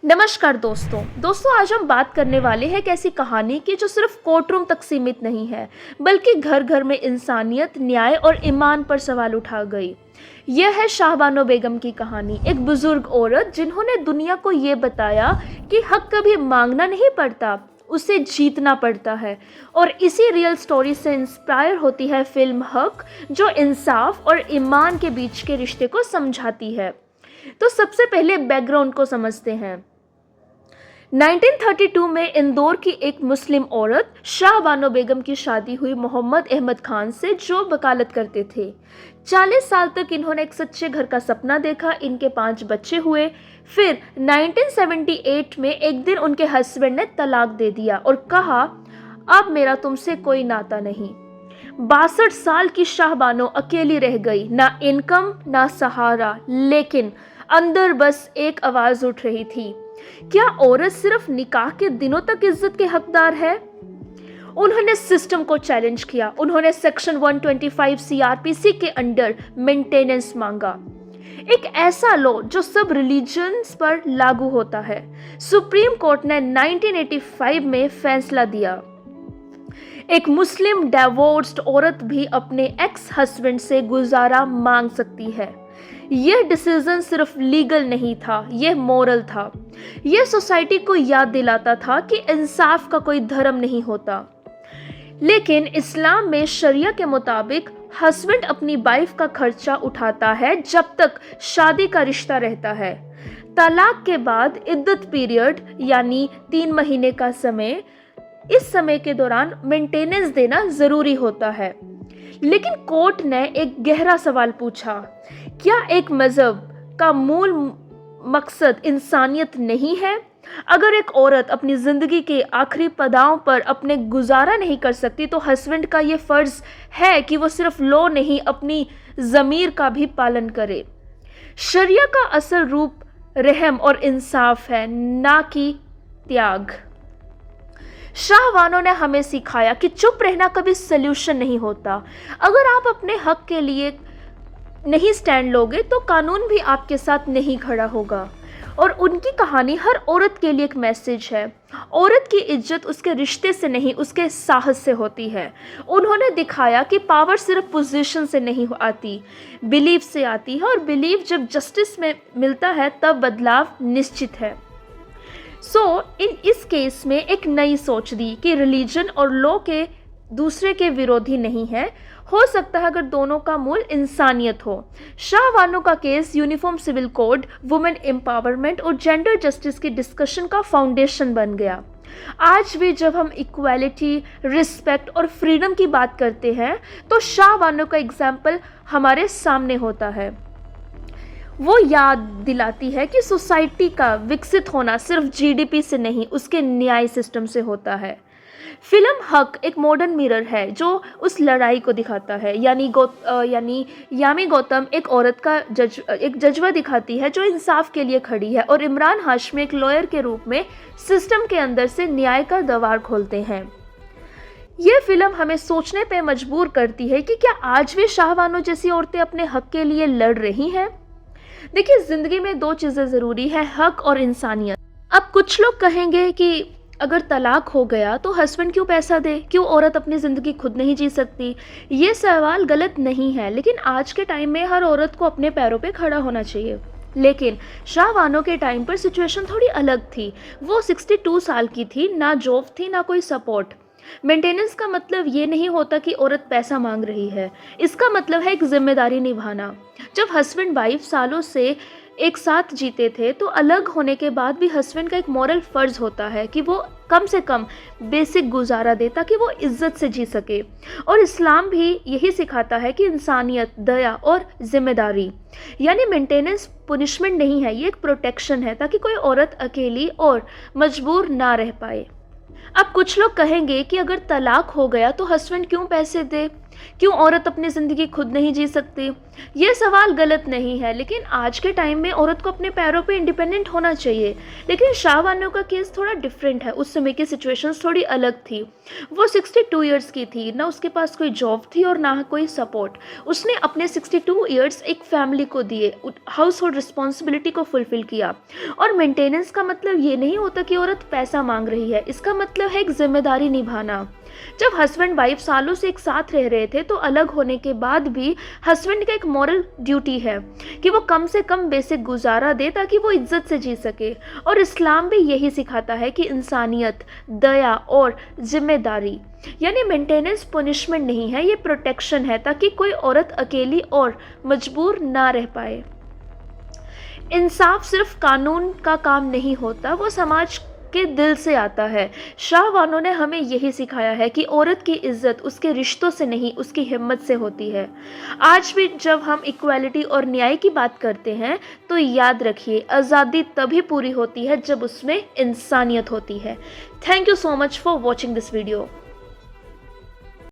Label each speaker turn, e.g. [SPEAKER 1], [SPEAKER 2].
[SPEAKER 1] नमस्कार दोस्तों आज हम बात करने वाले हैं एक ऐसी कहानी की जो सिर्फ कोर्टरूम तक सीमित नहीं है, बल्कि घर घर में इंसानियत, न्याय और ईमान पर सवाल उठा गई। यह है शाहबानो बेगम की कहानी, एक बुजुर्ग औरत जिन्होंने दुनिया को ये बताया कि हक कभी मांगना नहीं पड़ता, उसे जीतना पड़ता है। और इसी रियल स्टोरी से इंस्पायर होती है फिल्म हक, जो इंसाफ और ईमान के बीच के रिश्ते को समझाती है। तो सबसे पहले बैकग्राउंड को समझते हैं। 1932 में इंदौर की एक मुस्लिम औरत शाहबानो बेगम की शादी हुई मोहम्मद अहमद खान से, जो वकालत करते थे। 40 साल तक इन्होंने एक सच्चे घर का सपना देखा। इनके 5 बच्चे हुए। फिर 1978 में एक दिन उनके हस्बैंड ने तलाक दे दिया और कहा, अब मेरा तुमसे कोई नाता नहीं। 62 साल की शाहबानो अकेली रह गई, ना इनकम ना सहारा, लेकिन अंदर बस एक आवाज उठ रही थी, क्या औरत सिर्फ निकाह के दिनों तक इज्जत के हकदार है? उन्होंने सिस्टम को चैलेंज किया। उन्होंने सेक्शन 125 सीआरपीसी के अंडर मेंटेनेंस मांगा, एक ऐसा लॉ जो सब रिलीजन्स पर लागू होता है। सुप्रीम कोर्ट ने 1985 में फैसला दिया, एक मुस्लिम डिवोर्स्ड औरत भी अपने एक्स हस्बैंड से गुजारा मांग सकती है। यह डिसीजन सिर्फ लीगल नहीं था, यह मोरल था। यह सोसाइटी को याद दिलाता था कि इंसाफ का कोई धर्म नहीं होता। लेकिन इस्लाम में शरिया के मुताबिक हस्बैंड अपनी वाइफ का खर्चा उठाता है जब तक शादी का रिश्ता रहता है। तलाक के बाद इद्दत पीरियड यानी 3 महीने का समय, इस समय के दौरान मेंटेनेंस देना जरूरी होता है। लेकिन कोर्ट ने एक गहरा सवाल पूछा, क्या एक मजहब का मूल मकसद इंसानियत नहीं है? अगर एक औरत अपनी जिंदगी के आखिरी पड़ाव पर अपने गुजारा नहीं कर सकती, तो हस्बैंड का ये फर्ज है कि वो सिर्फ लॉ नहीं, अपनी ज़मीर का भी पालन करे। शरिया का असल रूप रहम और इंसाफ है, ना कि त्याग। शाहबानो ने हमें सिखाया कि चुप रहना कभी सल्यूशन नहीं होता। अगर आप अपने हक के लिए नहीं स्टैंड लोगे तो कानून भी आपके साथ नहीं खड़ा होगा। और उनकी कहानी हर औरत के लिए एक मैसेज है। औरत की इज्जत उसके रिश्ते से नहीं, उसके साहस से होती है। उन्होंने दिखाया कि पावर सिर्फ पोजीशन से नहीं आती, बिलीफ से आती है, और बिलीफ जब जस्टिस में मिलता है तब बदलाव निश्चित है। इस केस में एक नई सोच दी कि रिलीजन और लॉ के दूसरे के विरोधी नहीं है, हो सकता है अगर दोनों का मूल इंसानियत हो। शाहबानो का case uniform civil code, women empowerment और जेंडर जस्टिस की डिस्कशन का फाउंडेशन बन गया। आज भी जब हम इक्वालिटी, रिस्पेक्ट और फ्रीडम की बात करते हैं तो शाहबानो का एग्जाम्पल हमारे सामने होता है। वो याद दिलाती है कि सोसाइटी का विकसित होना सिर्फ जीडीपी से नहीं, उसके न्याय सिस्टम से होता है। फिल्म हक एक मॉडर्न मिरर है जो उस लड़ाई को दिखाता है। यानी यामी गौतम एक औरत का एक जज्बा दिखाती है जो इंसाफ के लिए खड़ी है, और इमरान हाशमी एक लॉयर के रूप में सिस्टम के अंदर से न्याय का द्वार खोलते हैं। ये फिल्म हमें सोचने पे मजबूर करती है कि क्या आज भी शाहबानो जैसी औरतें अपने हक के लिए लड़ रही हैं? देखिए, जिंदगी में 2 चीज़ें ज़रूरी है, हक और इंसानियत। अब कुछ लोग कहेंगे कि अगर तलाक हो गया तो हस्बैंड क्यों पैसा दे, क्यों औरत अपनी ज़िंदगी खुद नहीं जी सकती? ये सवाल गलत नहीं है, लेकिन आज के टाइम में हर औरत को अपने पैरों पे खड़ा होना चाहिए। लेकिन शाहबानो के टाइम पर सिचुएशन थोड़ी अलग थी। वो 62 साल की थी, ना जॉब थी ना कोई सपोर्ट। मेंटेनेंस का मतलब ये नहीं होता कि औरत पैसा मांग रही है, इसका मतलब है एक जिम्मेदारी निभाना। जब हस्बैंड वाइफ सालों से एक साथ जीते थे तो अलग होने के बाद भी हस्बैंड का एक मॉरल फर्ज होता है कि वो कम से कम बेसिक गुजारा दे ताकि वो इज्जत से जी सके। और इस्लाम भी यही सिखाता है कि इंसानियत, दया और जिम्मेदारी, यानी मेंटेनेंस पुनिशमेंट नहीं है, ये एक प्रोटेक्शन है ताकि कोई औरत अकेली और मजबूर ना रह पाए। अब कुछ लोग कहेंगे कि अगर तलाक हो गया तो हस्बैंड क्यों पैसे दे? क्यों औरत अपनी ज़िंदगी खुद नहीं जी सकती? ये सवाल गलत नहीं है, लेकिन आज के टाइम में औरत को अपने पैरों पे इंडिपेंडेंट होना चाहिए। लेकिन शाह बानो का केस थोड़ा डिफरेंट है, उस समय की सिचुएशंस थोड़ी अलग थी। वो 62 इयर्स की थी, ना उसके पास कोई जॉब थी और ना कोई सपोर्ट। उसने अपने 62 इयर्स एक फैमिली को दिए, हाउस होल्ड रिस्पॉन्सिबिलिटी को फुलफिल किया। और मेंटेनेंस का मतलब ये नहीं होता कि औरत पैसा मांग रही है, इसका मतलब है एक जिम्मेदारी निभाना। जब हस्बैंड वाइफ सालों से एक साथ रह रहे थे तो अलग होने के बाद भी हस्बैंड का एक मॉरल ड्यूटी है कि वो कम से कम बेसिक गुजारा दे ताकि वो इज्जत से जी सके। और इस्लाम भी यही सिखाता है कि इंसानियत, दया और जिम्मेदारी, यानी मेंटेनेंस पनिशमेंट नहीं है, ये प्रोटेक्शन है ताकि कोई औरत अकेली और मजबूर ना रह पाए। इंसाफ सिर्फ कानून का काम नहीं होता, वो समाज के दिल से आता है। शाह बानो ने हमें यही सिखाया है कि औरत की इज्जत उसके रिश्तों से नहीं, उसकी हिम्मत से होती है। आज भी जब हम इक्वालिटी और न्याय की बात करते हैं तो याद रखिए, आज़ादी तभी पूरी होती है जब उसमें इंसानियत होती है। Thank you so much for watching this video.